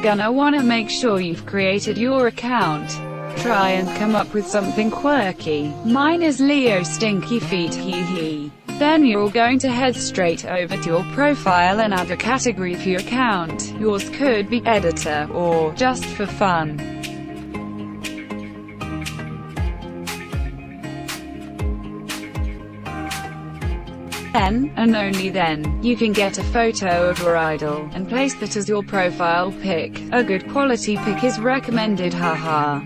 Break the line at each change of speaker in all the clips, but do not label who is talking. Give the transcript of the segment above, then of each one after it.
gonna wanna make sure you've created your account. Try and come up with something quirky. Mine is Leo Stinky Feet hehe. Then you're going to head straight over to your profile and add a category for your account. Yours could be editor, or just for fun. Then, and only then, you can get a photo of your idol, and place that as your profile pic. A good quality pic is recommended, haha.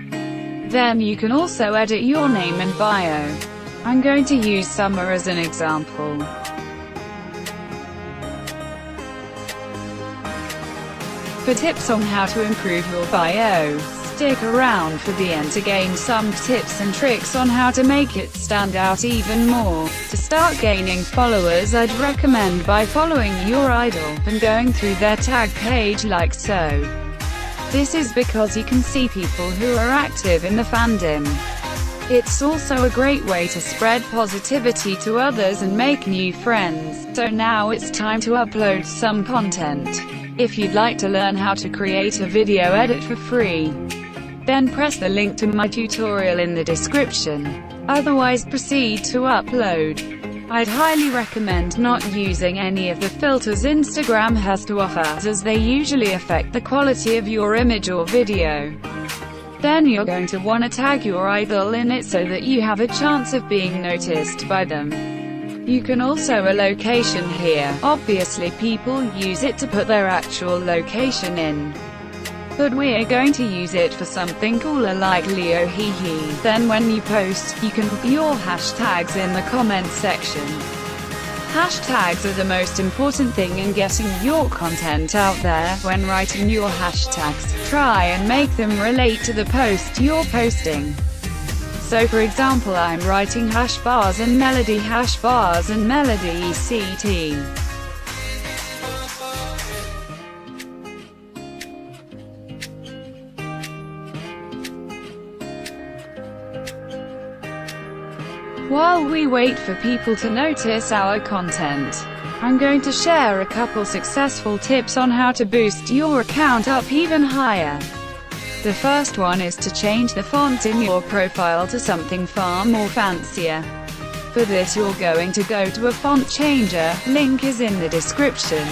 Then you can also edit your name and bio. I'm going to use Summer as an example. For tips on how to improve your bio, stick around for the end to gain some tips and tricks on how to make it stand out even more. To start gaining followers, I'd recommend by following your idol, and going through their tag page like so. This is because you can see people who are active in the fandom. It's also a great way to spread positivity to others and make new friends. So now it's time to upload some content. If you'd like to learn how to create a video edit for free, then press the link to my tutorial in the description. Otherwise proceed to upload. I'd highly recommend not using any of the filters Instagram has to offer, as they usually affect the quality of your image or video. Then you're going to want to tag your idol in it so that you have a chance of being noticed by them. You can also a location here. Obviously people use it to put their actual location in, but we're going to use it for something cooler like Leo hehe. Then when you post, you can put your hashtags in the comments section. Hashtags are the most important thing in getting your content out there. When writing your hashtags, try and make them relate to the post you're posting. So for example, I'm writing hash bars and melody ECT. While we wait for people to notice our content, I'm going to share a couple successful tips on how to boost your account up even higher. The first one is to change the font in your profile to something far more fancier. For this you're going to go to a font changer, link is in the description.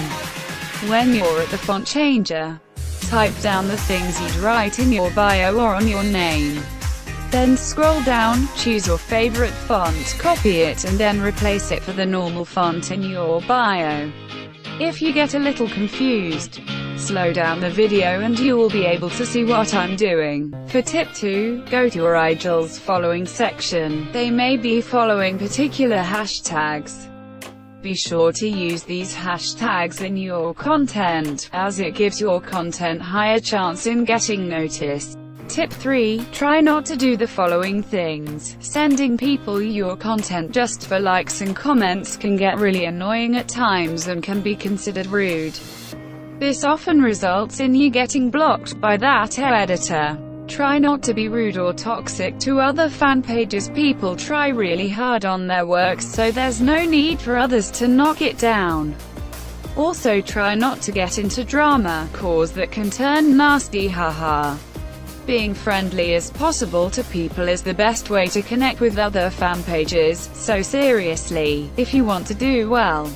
When you're at the font changer, type down the things you'd write in your bio or on your name. Then scroll down, choose your favorite font, copy it and then replace it for the normal font in your bio. If you get a little confused, slow down the video and you will be able to see what I'm doing. For tip 2, go to your idol's following section. They may be following particular hashtags. Be sure to use these hashtags in your content, as it gives your content higher chance in getting noticed. Tip 3, try not to do the following things. Sending people your content just for likes and comments can get really annoying at times and can be considered rude. This often results in you getting blocked by that editor. Try not to be rude or toxic to other fan pages. People try really hard on their work, so there's no need for others to knock it down. Also try not to get into drama, cause that can turn nasty, haha. Being friendly as possible to people is the best way to connect with other fan pages, so seriously, if you want to do well,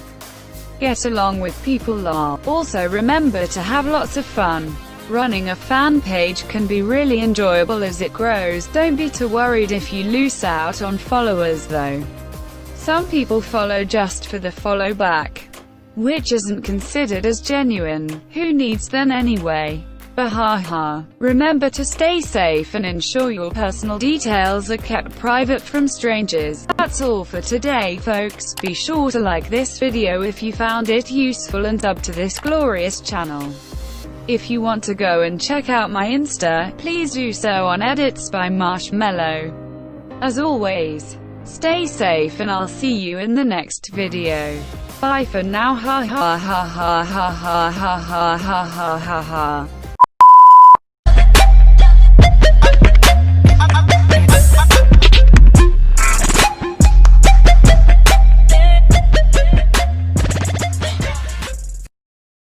get along with people lol. Also remember to have lots of fun. Running a fan page can be really enjoyable as it grows. Don't be too worried if you lose out on followers though. Some people follow just for the follow back, which isn't considered as genuine. Who needs them anyway? Bahaha. Remember to stay safe and ensure your personal details are kept private from strangers. That's all for today folks. Be sure to like this video if you found it useful and sub to this glorious channel. If you want to go and check out my Insta, please do so on Edits by Marshmallow. As always, stay safe and I'll see you in the next video. Bye for now, ha ha ha ha ha ha ha ha ha ha ha.